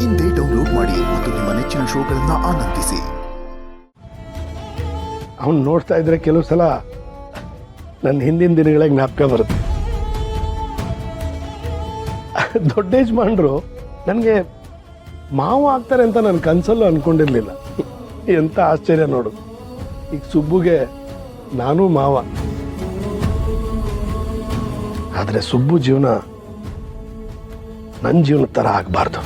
ಇಂದೇ ಡೌನ್ಲೋಡ್ ಮಾಡಿ ಮತ್ತು ನಿಮ್ಮ ನೆಚ್ಚಿನ ಶೋಗಳನ್ನ ಆನಂದಿಸಿ. ಅವನು ನೋಡ್ತಾ ಇದ್ರೆ ಕೆಲವು ಸಲ ನನ್ನ ಹಿಂದಿನ ದಿನಗಳ ಜ್ಞಾಪಕ ಬರುತ್ತೆ. ದೊಡ್ಡ ಯಜಮಾನ್ರು ನನಗೆ ಮಾವ ಆಗ್ತಾರೆ ಅಂತ ನಾನು ಕನಸಲ್ಲೂ ಅನ್ಕೊಂಡಿರ್ಲಿಲ್ಲ. ಎಂತ ಆಶ್ಚರ್ಯ ನೋಡು, ಈಗ ಸುಬ್ಬುಗೆ ನಾನು ಮಾವ. ಆದರೆ ಸುಬ್ಬು ಜೀವನ ನನ್ನ ಜೀವನ ಥರ ಆಗಬಾರ್ದು.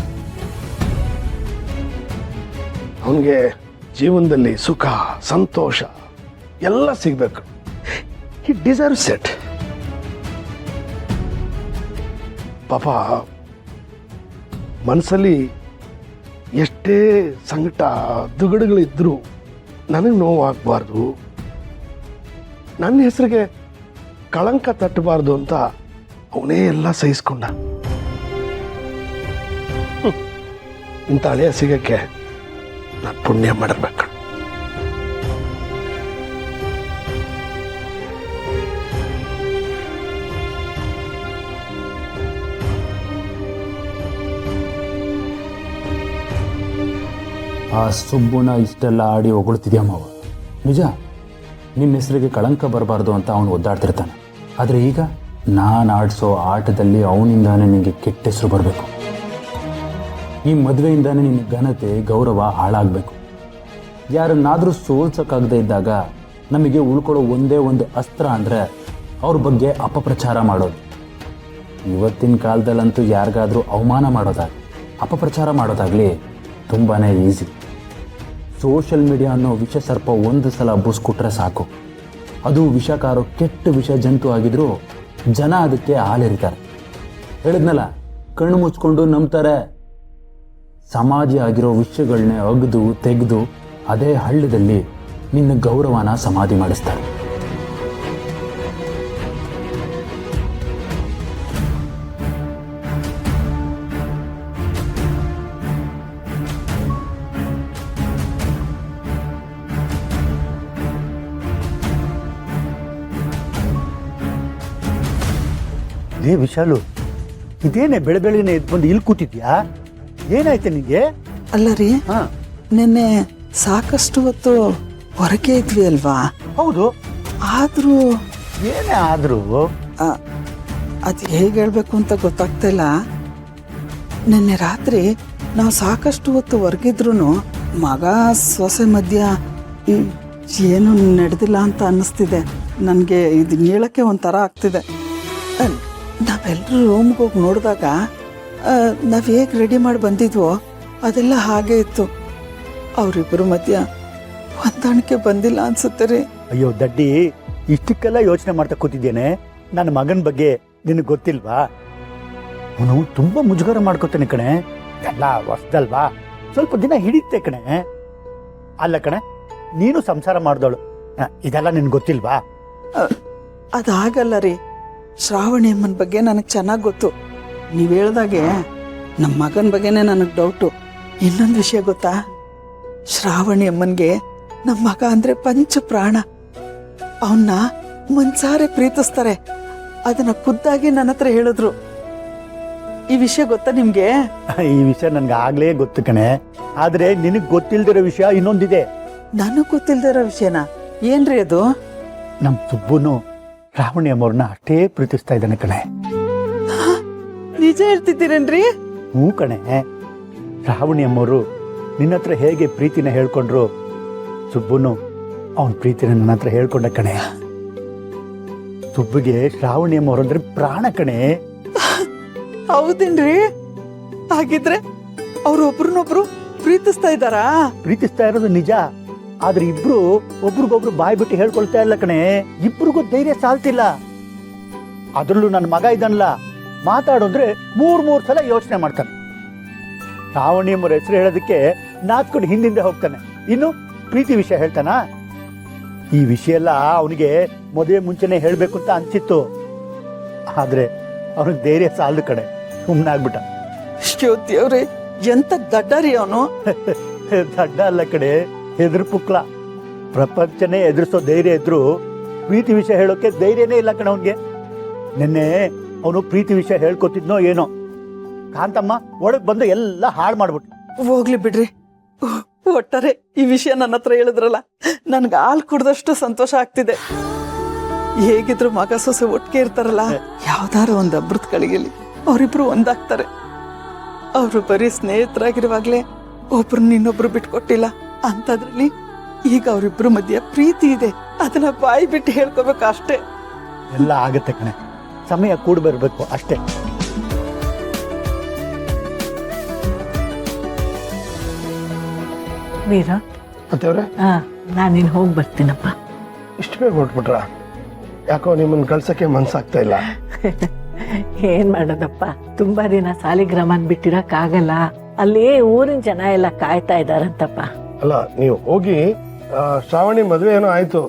ಅವನಿಗೆ ಜೀವನದಲ್ಲಿ ಸುಖ, ಸಂತೋಷ ಎಲ್ಲ ಸಿಗಬೇಕು. ಹಿ ಡಿಸರ್ವ್ಸ್ ಇಟ್. ಪಾಪ ಮನಸ್ಸಲ್ಲಿ ಎಷ್ಟೇ ಸಂಕಟ ದುಗಡುಗಳಿದ್ರೂ ನನಗೆ ನೋವಾಗಬಾರ್ದು, ನನ್ನ ಹೆಸರಿಗೆ ಕಳಂಕ ತಟ್ಟಬಾರ್ದು ಅಂತ ಅವನೇ ಎಲ್ಲ ಸಹಿಸ್ಕೊಂಡ. ಇಂಥ ಹಳೆಯ ಸಿಗಕ್ಕೆ ನಾನು ಪುಣ್ಯ ಮಾಡಿರ್ಬೇಕು. ಆ ಸುಬ್ಬುನ ಇಷ್ಟೆಲ್ಲ ಆಡಿ ಹೊಗಳ್ತಿದ್ಯಾ ಮಾವ? ನಿಜ, ನಿಮ್ಮ ಹೆಸರಿಗೆ ಕಳಂಕ ಬರಬಾರ್ದು ಅಂತ ಅವನು ಒದ್ದಾಡ್ತಿರ್ತಾನೆ. ಆದರೆ ಈಗ ನಾನು ಆಡಿಸೋ ಆಟದಲ್ಲಿ ಅವನಿಂದಾನೇ ನಿನಗೆ ಕೆಟ್ಟ ಹೆಸರು ಬರಬೇಕು. ಈ ಮದುವೆಯಿಂದಾನೇ ನಿನ್ನ ಘನತೆ, ಗೌರವ ಹಾಳಾಗಬೇಕು. ಯಾರನ್ನಾದರೂ ಸೋಲ್ಸೋಕ್ಕಾಗದೇ ಇದ್ದಾಗ ನಮಗೆ ಉಳ್ಕೊಳ್ಳೋ ಒಂದೇ ಒಂದು ಅಸ್ತ್ರ ಅಂದರೆ ಅವ್ರ ಬಗ್ಗೆ ಅಪಪ್ರಚಾರ ಮಾಡೋದು. ಇವತ್ತಿನ ಕಾಲದಲ್ಲಂತೂ ಯಾರಿಗಾದರೂ ಅವಮಾನ ಮಾಡೋದಾಗಲಿ, ಅಪಪ್ರಚಾರ ಮಾಡೋದಾಗಲಿ ತುಂಬಾ ಈಸಿ. ಸೋಷಿಯಲ್ ಮೀಡಿಯಾ ಅನ್ನೋ ವಿಷ ಸರ್ಪ ಒಂದು ಸಲ ಬುಸ್ಕೊಟ್ರೆ ಸಾಕು, ಅದು ವಿಷಕಾರೋ ಕೆಟ್ಟ ವಿಷ ಜಂತು ಆಗಿದ್ರೂ ಜನ ಅದಕ್ಕೆ ಹಾಲೆರಿತಾರೆ. ಹೇಳಿದ್ನಲ್ಲ, ಕಣ್ಣು ಮುಚ್ಕೊಂಡು ನಂಬ್ತಾರೆ. ಸಮಾಜ ಆಗಿರೋ ವಿಷಯಗಳನ್ನೇ ಅಗ್ದು ತೆಗೆದು ಅದೇ ಹಳ್ಳದಲ್ಲಿ ನಿನ್ನ ಗೌರವನ ಸಮಾಧಿ ಮಾಡಿಸ್ತಾರೆ. ಲೇ ವಿಶಾಲು, ಇದೇನೆ ಬೆಳಬೆಳಗಿನ ಎದ್ಬಂದು ಇಲ್ಲಿ ಕೂತಿದ್ಯಾ? ಏನಾಯ್ತು ನಿಂಗೆ? ಅಲ್ಲ ರೀ, ಹಾ, ನಿನ್ನೆ ಸಾಕಷ್ಟು ಹೊತ್ತು ಹೊರಗೆ ಇದ್ವಿ ಅಲ್ವಾ? ಹೌದು. ಆದ್ರೂ ಏನೇ ಆದ್ರೂ ಅದು ಹೇಗೆ ಹೇಳ್ಬೇಕು ಅಂತ ಗೊತ್ತಾಗ್ತಾ ಇಲ್ಲ. ನಿನ್ನೆ ರಾತ್ರಿ ನಾವು ಸಾಕಷ್ಟು ಹೊತ್ತು ಹೊರಗಿದ್ರು ಮಗ ಸೊಸೆ ಮಧ್ಯ ಏನು ನಡೆದಿಲ್ಲ ಅಂತ ಅನ್ನಿಸ್ತಿದೆ ನನಗೆ. ಇದು ಹೇಳಕ್ಕೆ ಒಂಥರ ಆಗ್ತಿದೆ. ನಾವೆಲ್ಲರೂ ರೂಮ್ಗೆ ಹೋಗಿ ನೋಡಿದಾಗ ನಾವು ಹೇಗೆ ರೆಡಿ ಮಾಡಿ ಬಂದಿದ್ವೋ ಅದೆಲ್ಲ ಹಾಗೆ ಇತ್ತು. ಅವರಿಬ್ಬರು ಮಧ್ಯ ಹೊಂದಾಣಿಕೆ ಬಂದಿಲ್ಲ ಅನ್ಸುತ್ತೆ ರೀ. ಅಯ್ಯೋ ದಡ್ಡಿ, ಇಷ್ಟಕ್ಕೆಲ್ಲ ಯೋಚನೆ ಮಾಡ್ತಾ ಕೂತಿದ್ದೇನೆ. ನನ್ನ ಮಗನ ಬಗ್ಗೆ ನಿನಗೆ ಗೊತ್ತಿಲ್ವಾ? ಅವನು ತುಂಬಾ ಮುಜುಗರ ಮಾಡ್ಕೊತಾನೆ ಕಣೆ. ಎಲ್ಲ ಹೊಸ್ದಲ್ವಾ, ಸ್ವಲ್ಪ ದಿನ ಹಿಡಿಯುತ್ತೆ ಕಣೆ. ಅಲ್ಲ ಕಣೆ, ನೀನು ಸಂಸಾರ ಮಾಡ್ದವಳು, ಇದೆಲ್ಲ ನಿನ್ಗೆ ಗೊತ್ತಿಲ್ವಾ? ಅದಾಗಲ್ಲ ರೀ. ಶ್ರಾವಣಿ ಅಮ್ಮನ ಬಗ್ಗೆ ನನಗೆ ಚೆನ್ನಾಗಿ ಗೊತ್ತು. ನೀವು ಹೇಳ್ದಾಗೆ ನಮ್ಮ ಮಗನ ಬಗ್ಗೆನೇ ನನಗೆ ಡೌಟು. ಇನ್ನೊಂದು ವಿಷಯ ಗೊತ್ತಾ? ಶ್ರಾವಣಿ ಅಮ್ಮನಿಗೆ ನಮ್ಮ ಮಗ ಅಂದರೆ ಪಂಚ ಪ್ರಾಣ. ಅವನ್ನ ಮನ್ಸಾರೆ ಪ್ರೀತಿಸ್ತಾರೆ. ಅದನ್ನ ಖುದ್ದಾಗಿ ನನ್ನ ಹತ್ರ ಹೇಳಿದ್ರು. ಈ ವಿಷಯ ಗೊತ್ತಾ ನಿಮ್ಗೆ? ಈ ವಿಷಯ ನನ್ಗೆ ಆಗ್ಲೇ ಗೊತ್ತು ಕಣೆ. ಆದ್ರೆ ನಿನಗ್ ಗೊತ್ತಿಲ್ದಿರೋ ವಿಷಯ ಇನ್ನೊಂದಿದೆ. ನನಗ್ ಗೊತ್ತಿಲ್ದಿರೋ ವಿಷಯನ? ಏನ್ರಿ ಅದು? ನಮ್ ಸುಬ್ಬುನು ಶ್ರಾವಣಿ ಅಮ್ಮವ್ರನ್ನ ಅಷ್ಟೇ ಪ್ರೀತಿಸ್ತಾ ಇದ್ದಾನೆ ಕಣೆ. ನಿಜ ಹೇಳ್ತಿದ್ದೀರೇನ್ರಿ? ಹ್ಞೂ ಕಣೆ. ಶ್ರಾವಣಿ ಅಮ್ಮವರು ನಿನ್ನ ಹತ್ರ ಹೇಗೆ ಪ್ರೀತಿನ ಹೇಳ್ಕೊಂಡ್ರು, ಸುಬ್ಬುನು ಅವನ ಪ್ರೀತಿನ ನನ್ನ ಹತ್ರ ಹೇಳ್ಕೊಂಡ ಕಣೆ. ಸುಬ್ಬುಗೆ ಶ್ರಾವಣಿ ಅಮ್ಮವ್ರಂದ್ರೆ ಪ್ರಾಣ ಕಣೆ. ಹೌದೇನ್ರಿ? ಹಾಗಿದ್ರೆ ಅವ್ರು ಒಬ್ರನ್ನೊಬ್ರು ಪ್ರೀತಿಸ್ತಾ ಇದ್ದಾರಾ? ಪ್ರೀತಿಸ್ತಾ ಇರೋದು ನಿಜ. ಆದ್ರೆ ಇಬ್ರು ಒಬ್ರಿಗೊಬ್ರು ಬಾಯ್ ಬಿಟ್ಟು ಹೇಳ್ಕೊಳ್ತಾ ಇಲ್ಲ ಕಣೆ. ಇಬ್ರಿಗೂ ಧೈರ್ಯ ಸಾಲ್ತಿಲ್ಲ. ಅದ್ರಲ್ಲೂ ನನ್ನ ಮಗ ಇದ್ದಾನಲ್ಲ, ಮಾತಾಡೋದ್ರೆ ಮೂರ್ ಸಲ ಯೋಚನೆ ಮಾಡ್ತಾನೆ. ಶ್ರಾವಣಿ ಅಮ್ಮರ ಹೆಸರು ಹೇಳೋದಕ್ಕೆ ನಾಚ್ಕೊಂಡು ಹಿಂದಿಂದ ಹೋಗ್ತಾನೆ. ಇನ್ನು ಪ್ರೀತಿ ವಿಷಯ ಹೇಳ್ತಾನ? ಈ ವಿಷಯ ಎಲ್ಲ ಅವನಿಗೆ ಮದುವೆ ಮುಂಚೆನೆ ಹೇಳ್ಬೇಕು ಅಂತ ಅನ್ಸಿತ್ತು. ಆದ್ರೆ ಅವನಿಗೆ ಧೈರ್ಯ ಸಾಲದು ಕಡೆ, ಸುಮ್ಮನೆ ಆಗ್ಬಿಟ್ಟ. ದೇವ್ರೆ, ಎಂತ ದಡ್ಡ ರೀ ಅವನು. ದಡ್ಡ ಅಲ್ಲ ಕಡೆ, ಹೆದ್ರ ಪುಕ್ಲ. ಪ್ರಪಂಚನೇ ಎದುರಿಸೋ ಧೈರ್ಯ ಇದ್ರು ಪ್ರೀತಿ ವಿಷಯ ಹೇಳೋಕೆ ಧೈರ್ಯನೇ ಇಲ್ಲ ಕಣ ಅವನ್ಗೆ. ನಿನ್ನೆ ಅವನು ಪ್ರೀತಿ ವಿಷಯ ಹೇಳ್ಕೊತಿದ್ನೋ ಏನೋ, ಕಾಂತಮ್ಮ ಒಳಗೆ ಬಂದು ಎಲ್ಲ ಹಾಳು ಮಾಡ್ಬಿಟ್ಟು. ಹೋಗ್ಲಿ ಬಿಡ್ರಿ. ಒಟ್ಟಾರೆ ಈ ವಿಷಯ ನನ್ನ ಹತ್ರ ಹೇಳಿದ್ರಲ್ಲ, ನನ್ಗೆ ಹಾಲು ಕುಡ್ದಷ್ಟು ಸಂತೋಷ ಆಗ್ತಿದೆ. ಹೇಗಿದ್ರು ಮಗ ಸೊಸೆ ಒಟ್ಟಿಗೆ ಇರ್ತಾರಲ್ಲ, ಯಾವ್ದಾರ ಒಂದು ಅಮೃತ ಕಳಿಗೆಲಿ ಅವರಿಬ್ರು ಒಂದಾಗ್ತಾರೆ. ಅವರು ಬರೀ ಸ್ನೇಹಿತರಾಗಿರುವಾಗ್ಲೇ ಒಬ್ರು ಇನ್ನೊಬ್ರು ಬಿಟ್ಕೊಟ್ಟಿಲ್ಲ ಅಂತದ್ರಲ್ಲಿ ಈಗ ಅವರಿಬ್ರು ಮಧ್ಯ ಪ್ರೀತಿ ಇದೆ. ಅದನ್ನ ಬಾಯಿ ಬಿಟ್ಟು ಹೇಳ್ಕೋಬೇಕು ಅಷ್ಟೇ. ಎಲ್ಲ ಆಗುತ್ತೆ ಕಣೆ, ಸಮಯ ಕೂಡಿ ಬರಬೇಕು ಅಷ್ಟೇ. ವೀರ, ಮತ್ತೆವ್ರೆ ನಾನಿನ್ ಹೋಗಿ ಬರ್ತೀನಪ್ಪ. ಇಷ್ಟು ಬೇಗ ಹೊಟ್ಬಿಟ್ರ? ಯಾಕೋ ನಿಮ್ಮನ್ನ ಕಳ್ಸಕ್ಕೆ ಮನ್ಸಾಗ್ತಾ ಇಲ್ಲ. ಏನ್ ಮಾಡೋದಪ್ಪ, ತುಂಬಾ ದಿನ ಸಾಲಿಗ್ರಾಮನ್ ಬಿಟ್ಟಿರಕ್ಕಾಗಲ್ಲ. ಅಲ್ಲಿ ಊರಿನ ಜನ ಎಲ್ಲ ಕಾಯ್ತಾ ಇದಾರಂತಪ್ಪ. ಅಲ್ಲ, ನೀವು ಹೋಗಿ ಶ್ರಾವಣಿ ಮದುವೆ ಏನೋ ಆಯ್ತು,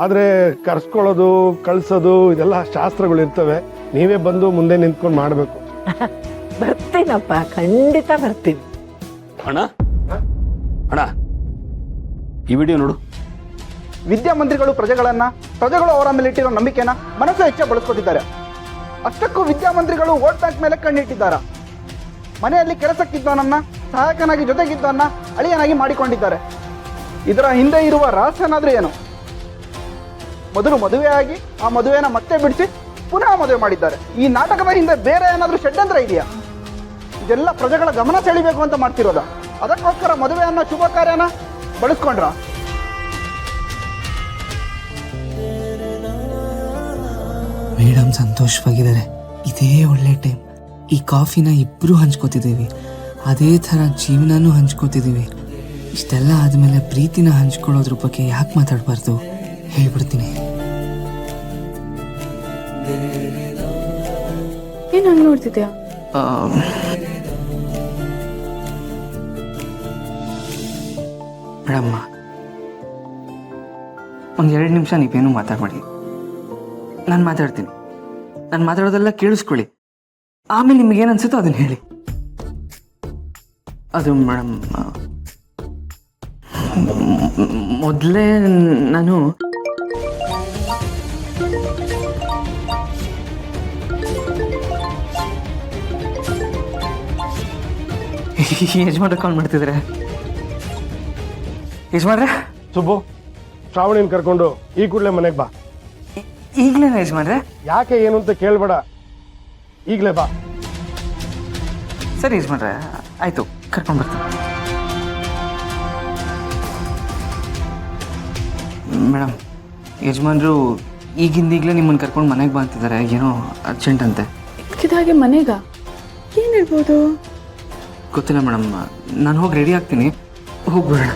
ಆದ್ರೆ ಕರ್ಸ್ಕೊಳ್ಳೋದು ಕಳ್ಸೋದು ಇದೆಲ್ಲ ಶಾಸ್ತ್ರಗಳು ಇರ್ತವೆ. ನೀವೇ ಬಂದು ಮುಂದೆ ನಿಂತ್ಕೊಂಡು ಮಾಡ್ಬೇಕು. ಬರ್ತೀನಪ್ಪ, ಖಂಡಿತ ಬರ್ತೀನಿ. ಅಣ್ಣ ಅಣ್ಣ, ಈ ವಿಡಿಯೋ ನೋಡು. ವಿದ್ಯಾಮಂತ್ರಿಗಳು ಪ್ರಜೆಗಳು ಅವರ ಮೇಲೆ ಇಟ್ಟಿರೋ ನಂಬಿಕೆನ ಮನಸ್ಸು ಹೆಚ್ಚೆ ಬಳಸ್ಕೊತಿದ್ದಾರೆ. ಅಷ್ಟಕ್ಕೂ ವಿದ್ಯಾಮಂತ್ರಿಗಳು ವೋಟ್ ಬ್ಯಾಂಕ್ ಮೇಲೆ ಕಣ್ಣಿಟ್ಟಿದ್ದಾರ. ಮನೆಯಲ್ಲಿ ಕೆಲಸಕ್ಕಿದ್ದವನನ್ನ ಸಹಾಯಕನಾಗಿ ಜೊತೆಗಿದ್ದವನ್ನ ಅಳಿಯನಾಗಿ ಮಾಡಿಕೊಂಡಿದ್ದಾರೆ. ಇದರ ಹಿಂದೆ ಇರುವ ರಹಸ್ಯನಾದ್ರೂ ಏನು? ಮೊದಲು ಮದುವೆಯಾಗಿ ಆ ಮದುವೆನ ಮತ್ತೆ ಬಿಡಿಸಿ ಪುನಃ ಮದುವೆ ಮಾಡಿದ್ದಾರೆ. ಈ ನಾಟಕದ ಹಿಂದೆ ಬೇರೆ ಏನಾದ್ರೂ ಷಡ್ಯಂತ್ರ ಇದೆಯಾ? ಇದೆಲ್ಲ ಪ್ರಜೆಗಳ ಗಮನ ಸೆಳಿಬೇಕು ಅಂತ ಮಾಡ್ತಿರೋದ? ಅದಕ್ಕೋಸ್ಕರ ಮದುವೆಯನ್ನ ಶುಭ ಕಾರ್ಯನ ಬಳಸ್ಕೊಂಡ್ರ? ಮೇಡಮ್ ಸಂತೋಷವಾಗಿದ್ದಾರೆ. ಇದೇ ಒಳ್ಳೆ ಟೈಮ್. ಈ ಕಾಫಿನ ಇಬ್ಬರು ಹಂಚ್ಕೋತಿದ್ದೀವಿ, ಅದೇ ಥರ ಜೀವನನೂ ಹಂಚ್ಕೋತಿದ್ದೀವಿ. ಇಷ್ಟೆಲ್ಲ ಆದಮೇಲೆ ಪ್ರೀತಿನ ಹಂಚ್ಕೊಳ್ಳೋದ್ರ ಬಗ್ಗೆ ಯಾಕೆ ಮಾತಾಡಬಾರ್ದು? ಹೇಳ್ಬಿಡ್ತೀನಿ. ಏನು ಹಂಗೆ ನೋಡ್ತಿದ್ಯಾ? ಮೇಡಮ್ಮ, ಒಂದು 2 ನಿಮಿಷ ನೀವೇನು ಮಾತಾಡಬೇಡಿ. ನಾನು ಮಾತಾಡ್ತೀನಿ. ನಾನು ಮಾತಾಡೋದೆಲ್ಲ ಕೇಳಿಸ್ಕೊಳ್ಳಿ. ಆಮೇಲೆ ನಿಮಗೇನು ಅನ್ಸುತ್ತೋ ಅದನ್ನು ಹೇಳಿ. ಅದು ಮೇಡಮ್, ಮೊದಲೇ ನಾನು ಯಜಮಾನ್ರೆ ಕಾಲ್ ಮಾಡ್ತಿದ್ರೆ. ಯಜಮಾನ್ರೆ, ಸುಬ್ಬು, ಶ್ರಾವಣಿನ ಕರ್ಕೊಂಡು ಈ ಕೂಡಲೇ ಮನೆಗೆ ಬಾ. ಈಗಲೇನಾ ಯಜಮಾನ್ರೆ? ಯಾಕೆ ಏನು ಅಂತ ಕೇಳ್ಬೇಡ, ಈಗಲೇ ಬಾ. ಸರಿ ಯಜಮಾನ್ರೆ, ಆಯಿತು, ಕರ್ಕೊಂಡು ಬರ್ತೀನಿ. ಮೇಡಮ್, ಯಜಮಾನ್ರು ಈಗಿಂದೀಗಲೇ ನಿಮ್ಮನ್ನು ಕರ್ಕೊಂಡು ಮನೆಗೆ ಬಾ ಅಂತಿದ್ದಾರೆ. ಏನೋ ಅರ್ಜೆಂಟ್ ಅಂತೆ. ಇದಕ್ಕಿದಾಗೆ ಮನೆಗ ಏನು ಹೇಳ್ಬೋದು? ಗೊತ್ತಿಲ್ಲ ಮೇಡಮ್, ನಾನು ಹೋಗಿ ರೆಡಿ ಆಗ್ತೀನಿ, ಹೋಗ್ಬಿಡೋಣ.